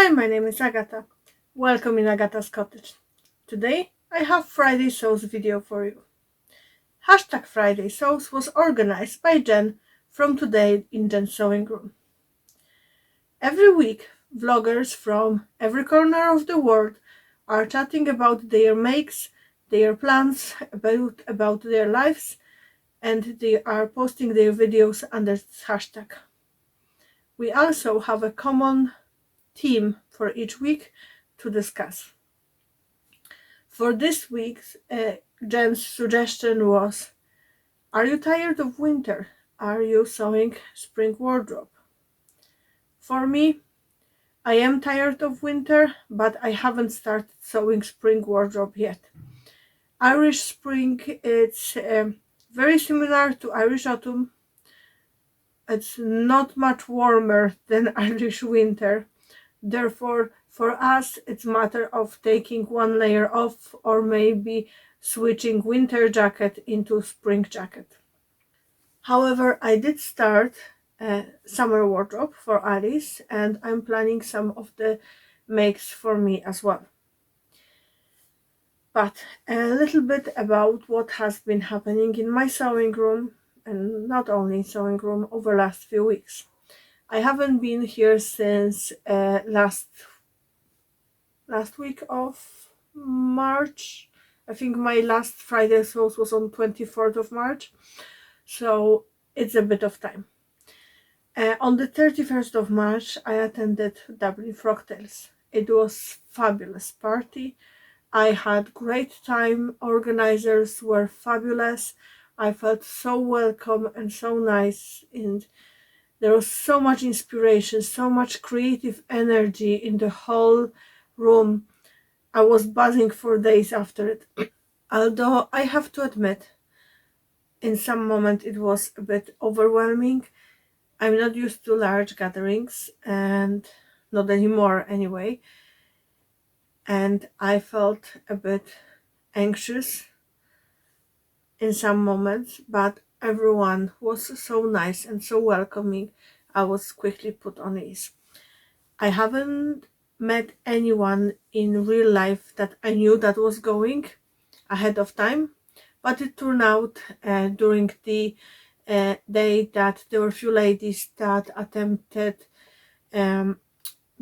Hi, my name is Agata. Welcome in Agata's Cottage. Today I have Friday Sews video for you. Hashtag Friday Sews was organized by Jen from Today in Jen's Sewing Room. Every week, vloggers from every corner of the world are chatting about their makes, their plans, about their lives, and they are posting their videos under this hashtag. We also have a common theme for each week to discuss. For this week's, Jen's suggestion was, are you tired of winter? Are you sewing spring wardrobe? For me, I am tired of winter, but I haven't started sewing spring wardrobe yet. Irish spring, it's very similar to Irish autumn. It's not much warmer than Irish winter. Therefore, for us, it's a matter of taking one layer off or maybe switching winter jacket into spring jacket. However, I did start a summer wardrobe for Alice, and I'm planning some of the makes for me as well. But a little bit about what has been happening in my sewing room, and not only sewing room, over the last few weeks. I haven't been here since last week of March. I think my last Friday Sews was on 24th of March, so it's a bit of time. On the 31st of March, I attended Dublin Frocktails. It was fabulous party. I had great time. Organisers were fabulous. I felt so welcome and so nice, and there was so much inspiration, so much creative energy in the whole room. I was buzzing for days after it. Although I have to admit, in some moment it was a bit overwhelming. I'm not used to large gatherings, and not anymore anyway. And I felt a bit anxious in some moments, but everyone was so nice and so welcoming. I was quickly put on ease. I haven't met anyone in real life that I knew that was going ahead of time, but it turned out during the day that there were a few ladies that attempted Beyond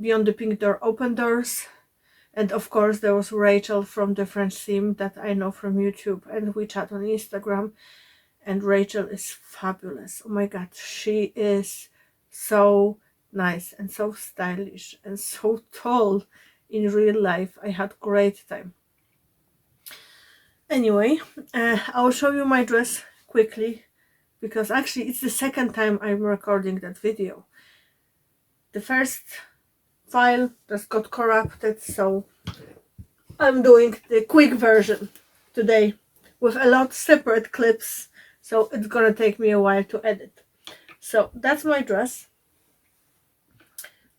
the Pink Door Open Doors, and of course there was Rachel from the French theme that I know from YouTube, and we chat on Instagram, and Rachel is fabulous. Oh my god, she is so nice and so stylish and so tall in real life. I had great time. Anyway, I will show you my dress quickly, because actually it's the second time I'm recording that video. The first file just got corrupted, so I'm doing the quick version today with a lot separate clips, so it's gonna take me a while to edit. So that's my dress.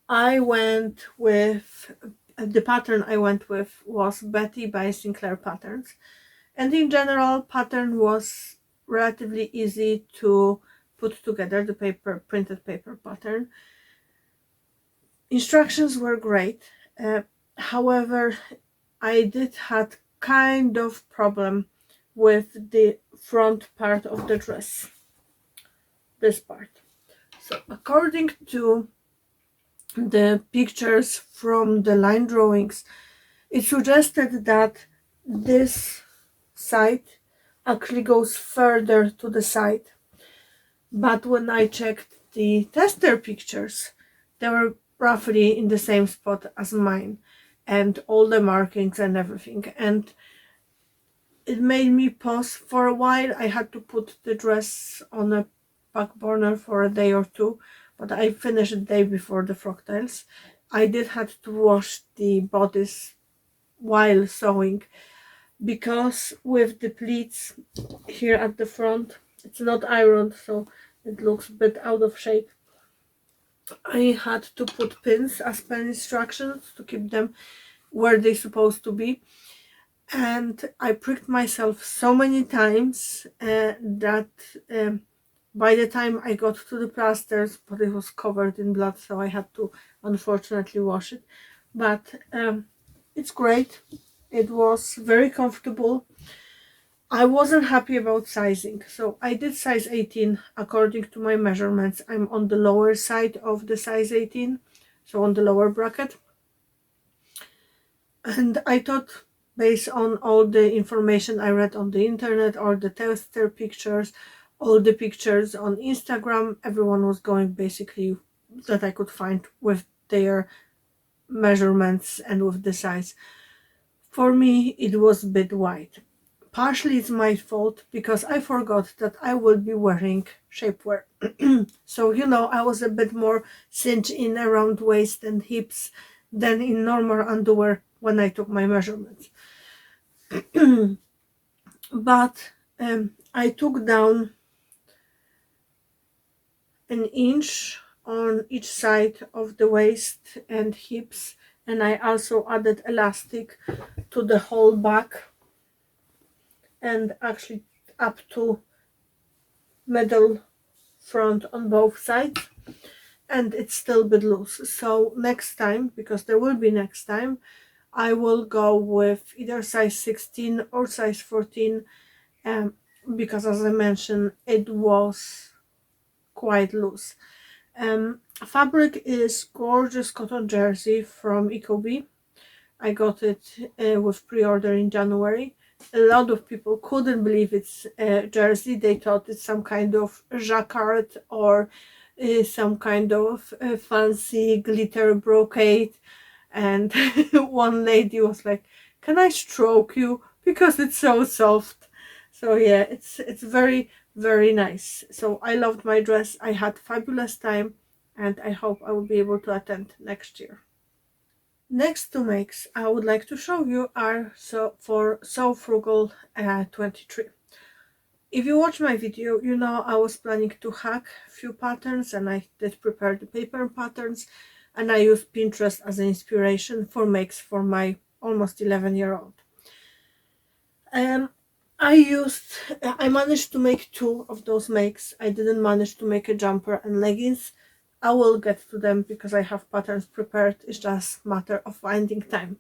I went with the pattern I went with was Betty by Sinclaire Patterns, and in general pattern was relatively easy to put together, the printed paper pattern. Instructions were great. However, I did had kind of problem with the front part of the dress, this part. So according to the pictures from the line drawings, it suggested that this side actually goes further to the side, but when I checked the tester pictures, they were roughly in the same spot as mine, and all the markings and everything, and it made me pause for a while. I had to put the dress on a back burner for a day or two, but I finished the day before the Frocktails. I did have to wash the bodice while sewing, because with the pleats here at the front, it's not ironed, so it looks a bit out of shape. I had to put pins as per instructions to keep them where they're supposed to be, and I pricked myself so many times that by the time I got to the plasters, but it was covered in blood, so I had to unfortunately wash it. but it's great. It was very comfortable. I wasn't happy about sizing, so I did size 18 according to my measurements. I'm on the lower side of the size 18, so on the lower bracket. And I thought, based on all the information I read on the internet, or the tester pictures, all the pictures on Instagram, everyone was going basically that I could find with their measurements and with the size. For me, it was a bit wide. Partially it's my fault because I forgot that I will be wearing shapewear. So, you know, I was a bit more cinched in around waist and hips than in normal underwear when I took my measurements. But I took down an inch on each side of the waist and hips, and I also added elastic to the whole back and actually up to middle front on both sides, and it's still a bit loose. So next time, because there will be next time, I will go with either size 16 or size 14, because as I mentioned, it was quite loose. Fabric is gorgeous cotton jersey from Ecobee. I got it with pre-order in January. A lot of people couldn't believe it's a jersey. They thought it's some kind of jacquard or some kind of fancy glitter brocade. And one lady was like, "Can I stroke you? Because it's so soft." So yeah, it's very, very nice. So I loved my dress. I had fabulous time, and I hope I will be able to attend next year. Next two makes I would like to show you are for SewFrugal23. If you watch my video, you know I was planning to hack a few patterns, and I did prepare the paper patterns, and I used Pinterest as an inspiration for makes for my almost 11-year-old. I managed to make two of those makes. I didn't manage to make a jumper and leggings. I will get to them because I have patterns prepared. It's just a matter of finding time.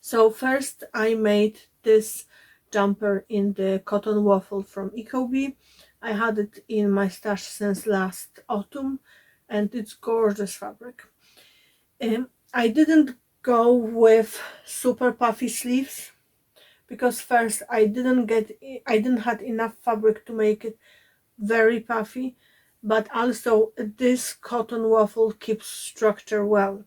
So first I made this jumper in the cotton waffle from Ecobee. I had it in my stash since last autumn, and it's gorgeous fabric. I didn't go with super puffy sleeves because first I didn't have enough fabric to make it very puffy, but also this cotton waffle keeps structure well,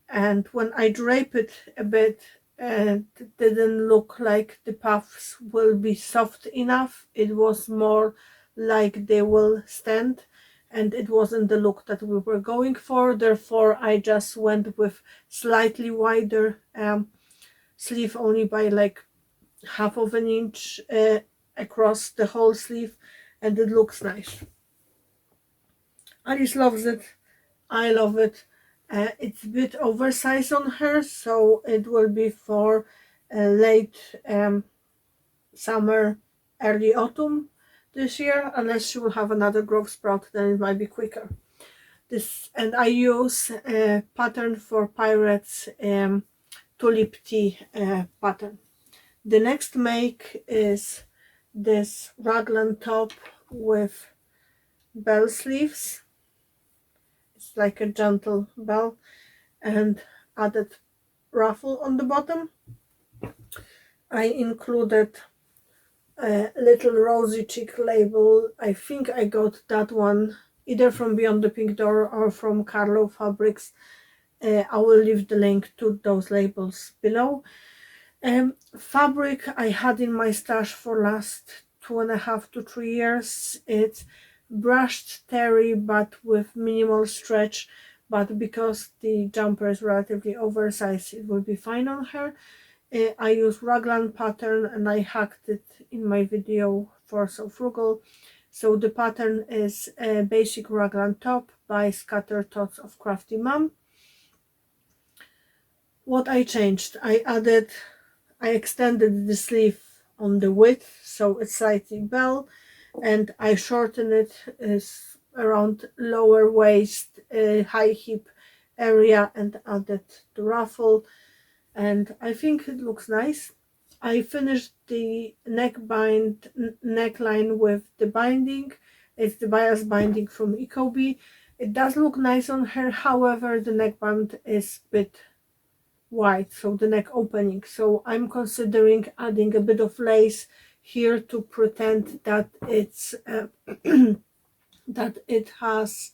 and when I drape it a bit, it didn't look like the puffs will be soft enough. It was more like they will stand, and it wasn't the look that we were going for. Therefore I just went with slightly wider sleeve, only by like half of an inch across the whole sleeve, and it looks nice. Alice loves it. I love it. It's a bit oversized on her, so it will be for late summer, early autumn this year, unless she will have another growth sprout, then it might be quicker. And I use a pattern for Pirates tulip tea pattern. The next make is this raglan top with bell sleeves. It's like a gentle bell and added ruffle on the bottom. I included a little rosy cheek label. I think I got that one either from Beyond the Pink Door or from Carlo Fabrics. I will leave the link to those labels below. Fabric I had in my stash for last 2.5 to 3 years. It's brushed terry but with minimal stretch, but because the jumper is relatively oversized, it will be fine on her. I use raglan pattern, and I hacked it in my video for So Frugal. So the pattern is a basic raglan top by Scattered Thoughts of Crafty Mom. What I changed, I extended the sleeve on the width, so it's slightly bell, and I shortened it around lower waist, high hip, area and added the ruffle, and I think it looks nice. I finished the neckline with the binding. It's the bias binding from Ecobee. It does look nice on her, however the neckband is a bit wide, so the neck opening, so I'm considering adding a bit of lace here to pretend that it's that it has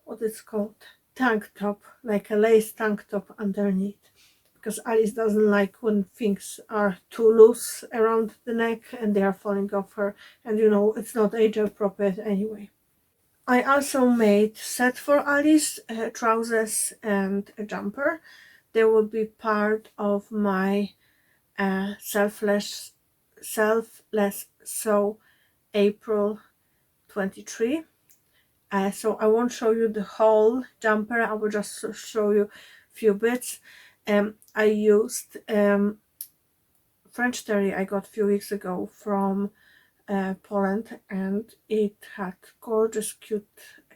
what it's called, tank top, like a lace tank top underneath, because Alice doesn't like when things are too loose around the neck and they are falling off her, and you know it's not age appropriate anyway. I also made set for Alice, trousers and a jumper. They will be part of my selfless sew April 23. So I won't show you the whole jumper, I will just show you a few bits. I used French terry I got a few weeks ago from Poland, and it had gorgeous cute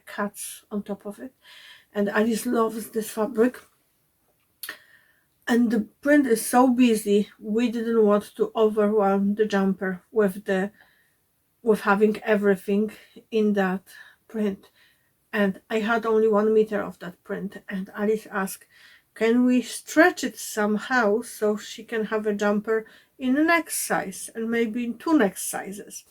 cats on top of it, and Alice loves this fabric. And the print is so busy, we didn't want to overwhelm the jumper with having everything in that print. And I had only 1 meter of that print, and Alice asked, can we stretch it somehow so she can have a jumper in the next size and maybe in 2 next sizes?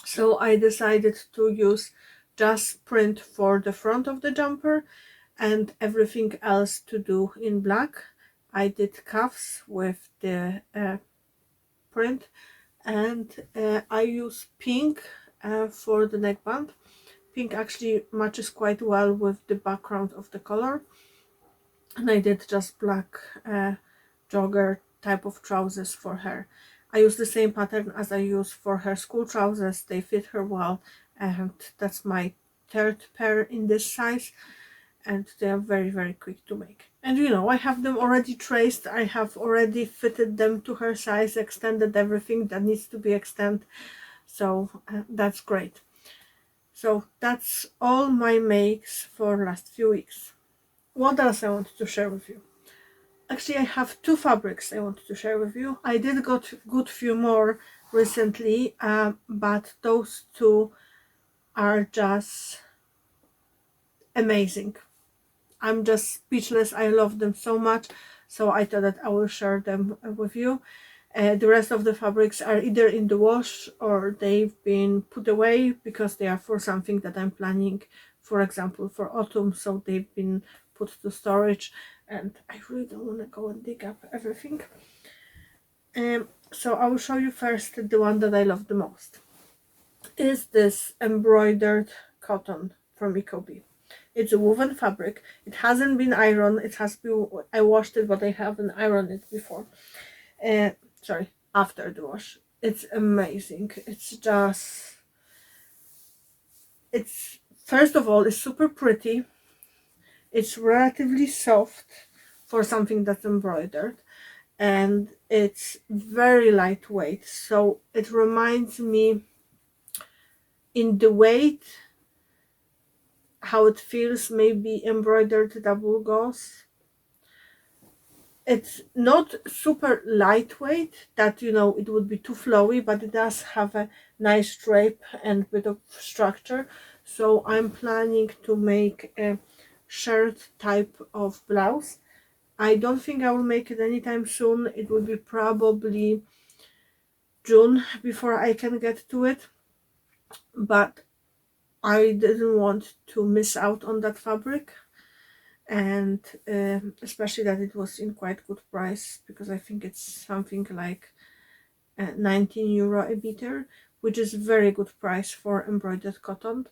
So I decided to use just print for the front of the jumper and everything else to do in black. I did cuffs with the print, and I use pink for the neckband. Pink actually matches quite well with the background of the color, and I did just black jogger type of trousers for her. I use the same pattern as I use for her school trousers. They fit her well, and that's my 3rd pair in this size, and they are very, very quick to make. And you know, I have them already traced, I have already fitted them to her size, extended everything that needs to be extended, so that's great. So that's all my makes for last few weeks. What else I wanted to share with you? Actually, I have 2 fabrics I wanted to share with you. I did got good few more recently, but those 2 are just amazing. I'm just speechless. I love them so much, so I thought that I will share them with you. The rest of the fabrics are either in the wash or they've been put away because they are for something that I'm planning, for example for autumn, so they've been put to storage, and I really don't want to go and dig up everything. So I will show you first the one that I love the most. Is this embroidered cotton from Ecobee. It's a woven fabric. It hasn't been ironed. It has been, I washed it, but I haven't ironed it before. Sorry, after the wash. It's amazing. It's just, it's, first of all, it's super pretty. It's relatively soft for something that's embroidered, and it's very lightweight. So it reminds me in the weight how it feels maybe embroidered double gauze. It's not super lightweight that, you know, it would be too flowy, but it does have a nice drape and bit of structure. So I'm planning to make a shirt type of blouse. I don't think I will make it anytime soon. It will be probably June before I can get to it, but I didn't want to miss out on that fabric, and especially that it was in quite good price, because I think it's something like 19 euro a meter, which is very good price for embroidered cotton.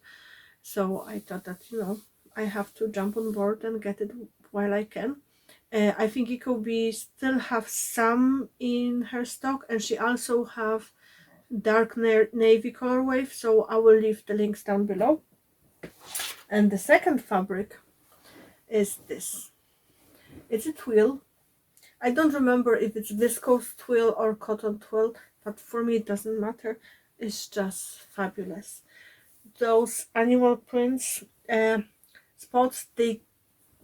So I thought that, you know, I have to jump on board and get it while I can. I think Ecobee still have some in her stock, and she also have dark navy colorway, so I will leave the links down below. And the second fabric is this. It's a twill. I don't remember if it's viscose twill or cotton twill, but for me it doesn't matter. It's just fabulous. Those animal prints spots, they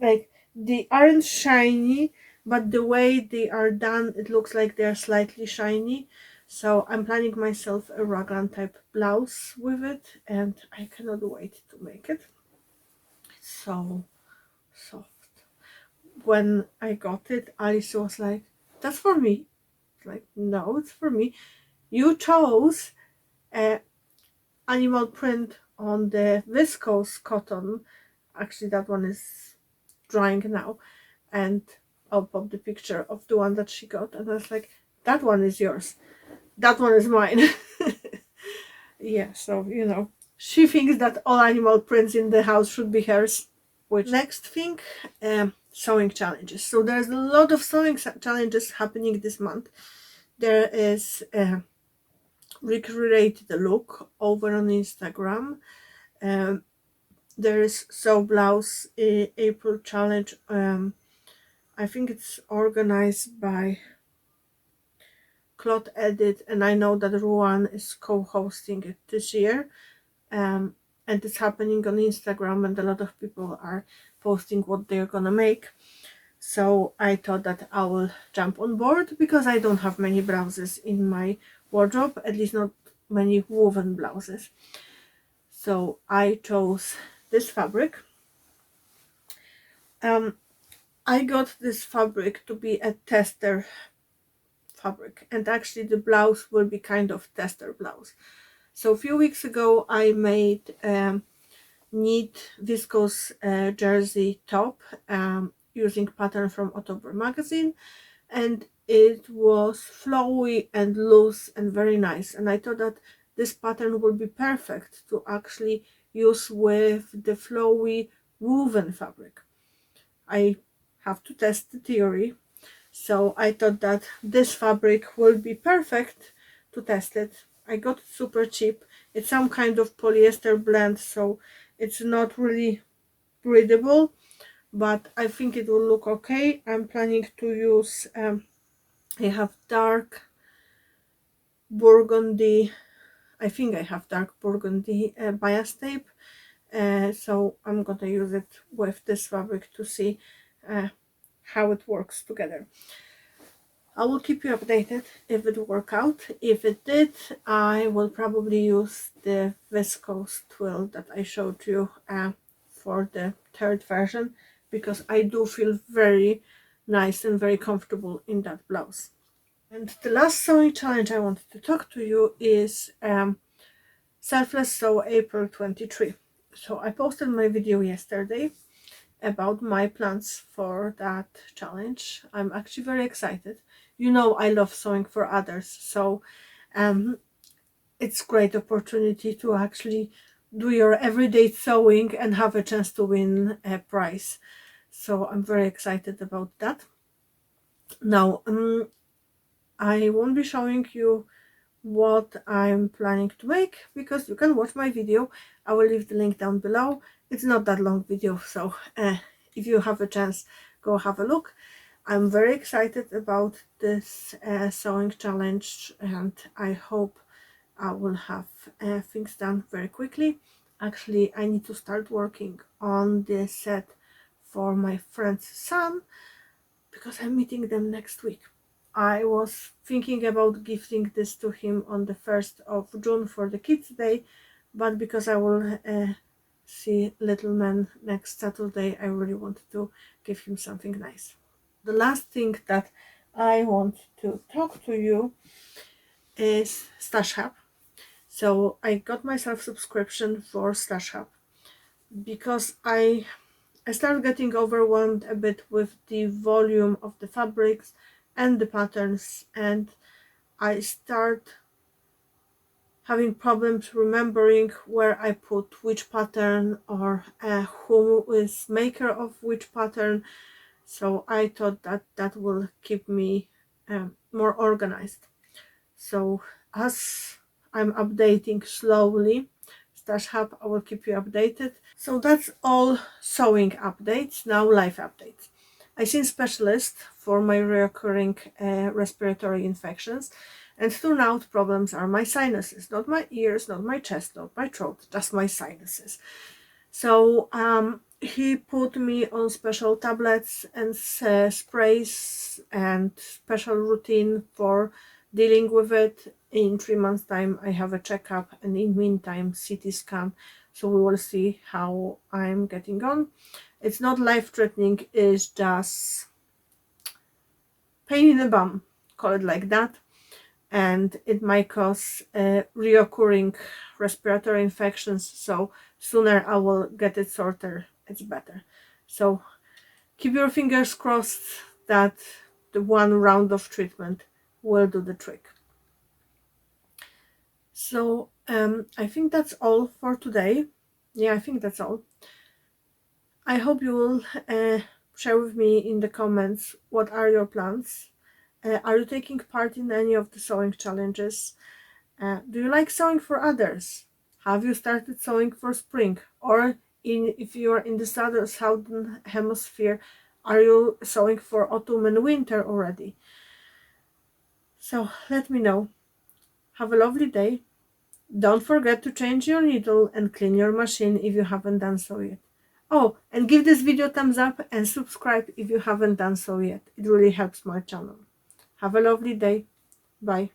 like they aren't shiny, but the way they are done, it looks like they're slightly shiny. So I'm planning myself a raglan type blouse with it, and I cannot wait to make it. It's so soft. When I got it, Alice was like, "That's for me." Like, no, it's for me. You chose a animal print on the viscose cotton. Actually, that one is drying now, and I'll pop the picture of the one that she got, and I was like, that one is yours, that one is mine. Yeah, so she thinks that all animal prints in the house should be hers. Which next thing, sewing challenges. So there's a lot of sewing challenges happening this month. There is recreate the look over on Instagram. There is sew blouse April challenge. I think it's organized by Cloth Edit, and I know that Ruan is co-hosting it this year. And it's happening on Instagram, and a lot of people are posting what they're gonna make. So I thought that I will jump on board because I don't have many blouses in my wardrobe, at least not many woven blouses. So I chose this fabric. I got this fabric to be a tester fabric, and actually the blouse will be kind of tester blouse. So a few weeks ago I made neat viscose jersey top using pattern from Ottobre magazine, and it was flowy and loose and very nice, and I thought that this pattern would be perfect to actually use with the flowy woven fabric. I have to test the theory, so I thought that this fabric will be perfect to test it. I got it super cheap. It's some kind of polyester blend, so it's not really breathable, but I think it will look okay. I'm planning to use I have dark burgundy, I think I have dark burgundy bias tape, so I'm gonna use it with this fabric to see how it works together. I will keep you updated if it works out. If it did, I will probably use the viscose twill that I showed you for the third version, because I do feel very nice and very comfortable in that blouse. And the last sewing challenge I wanted to talk to you is Selfless Sew April 23. So I posted my video yesterday about my plans for that challenge. I'm actually very excited. I love sewing for others, so it's great opportunity to actually do your everyday sewing and have a chance to win a prize. So I'm very excited about that. Now I won't be showing you what I'm planning to make, because you can watch my video. I will leave the link down below. It's not that long video, so if you have a chance, go have a look. I'm very excited about this sewing challenge, and I hope I will have things done very quickly. Actually, I need to start working on the set for my friend's son, because I'm meeting them next week. I was thinking about gifting this to him on the 1st of June for the Kids Day, but because I will see Little Man next Saturday, I really wanted to give him something nice. The last thing that I want to talk to you is Stash Hub. So I got myself subscription for Stash Hub because I started getting overwhelmed a bit with the volume of the fabrics and the patterns, and I start having problems remembering where I put which pattern, or who is maker of which pattern. So I thought that that will keep me more organized. So as I'm updating slowly Stash Hub, I will keep you updated. So that's all sewing updates. Now life updates. I seen specialist for my recurring respiratory infections, and turnout problems are my sinuses, not my ears, not my chest, not my throat, just my sinuses. So he put me on special tablets and sprays and special routine for dealing with it. In 3 months time I have a checkup, and in meantime CT scan, so we will see how I'm getting on. It's not life-threatening, it's just pain in the bum, call it like that, and it might cause reoccurring respiratory infections, so sooner I will get it sorted, it's better. So keep your fingers crossed that the one round of treatment will do the trick. So I think that's all for today. Yeah, I think that's all. I hope you will share with me in the comments what are your plans. Are you taking part in any of the sewing challenges? Do you like sewing for others? Have you started sewing for spring? Or if you are in the southern hemisphere, are you sewing for autumn and winter already? So let me know. Have a lovely day. Don't forget to change your needle and clean your machine if you haven't done so yet. Oh, and give this video a thumbs up and subscribe if you haven't done so yet. It really helps my channel. Have a lovely day. Bye.